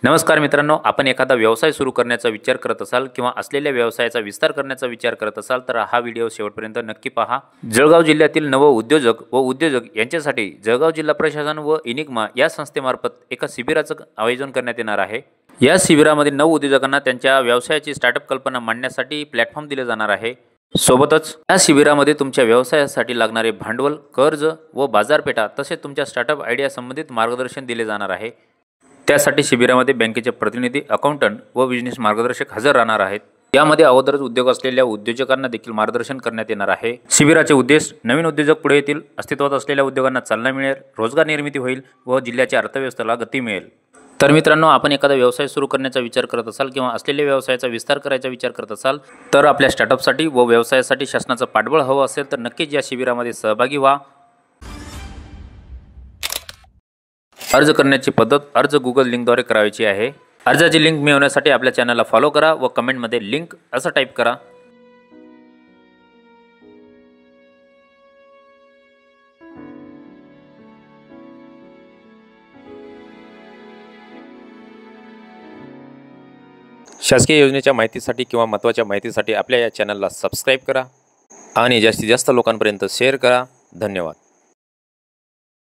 नमस्कार मित्रांनो, आपण एखादा व्यवसाय सुरू करण्याचा विचार करत असाल किंवा असलेल्या व्यवसायाचा विस्तार करण्याचा विचार करत असाल तर हा व्हिडिओ शेवटपर्यंत नक्की पहा। जळगाव जिल्ह्यातील नवउद्योजक व उद्योजक यांच्यासाठी जळगाव जिल्हा प्रशासन व इनिग्मा या संस्थेमार्फत एका शिबिराचं आयोजन करण्यात येणार आहे। या शिबिरामध्ये नवउद्योजकांना त्यांच्या व्यवसायाची स्टार्टअप कल्पना मांडण्यासाठी प्लॅटफॉर्म दिले जाणार आहे। सोबतच या शिबिरामध्ये तुमच्या व्यवसायासाठी लागणारे भांडवल, कर्ज व बाजारपेठा तसेच तुमच्या स्टार्टअप आयडिया संबंधित मार्गदर्शन दिले जाणार आहे। त्यासाठी शिबिरामध्ये बँकेचे प्रतिनिधी, अकाउंटंट व बिझनेस मार्गदर्शक हजर राहणार आहेत। यामध्ये अगोदरच उद्योग असलेल्या उद्योजकांना देखील मार्गदर्शन करण्यात येणार आहे। शिबिराचे उद्देश नवीन उद्योजक पुढे येतील, अस्तित्वात असलेल्या उद्योगांना चालना मिळेल, रोजगार निर्मिती होईल व जिल्ह्याच्या अर्थव्यवस्थेला गती मिळेल। तर मित्रांनो, आपण एखादा व्यवसाय सुरू करण्याचा विचार करत असाल किंवा असलेल्या व्यवसायाचा विस्तार करायचा विचार करत असाल तर आपल्या स्टार्टअपसाठी व व्यवसायासाठी शासनाचं पाठबळ हवं असेल तर नक्कीच या शिबिरामध्ये सहभागी व्हा। अर्ज करण्याची पद्धत अर्ज गुगल लिंकद्वारे करायची आहे। अर्जाची लिंक मिळवण्यासाठी आपल्या चॅनलला फॉलो करा व कमेंटमध्ये लिंक असं टाईप करा। शासकीय योजनेच्या माहितीसाठी किंवा महत्त्वाच्या माहितीसाठी आपल्या या चॅनलला सबस्क्राईब करा आणि जास्तीत जास्त लोकांपर्यंत शेअर करा। धन्यवाद।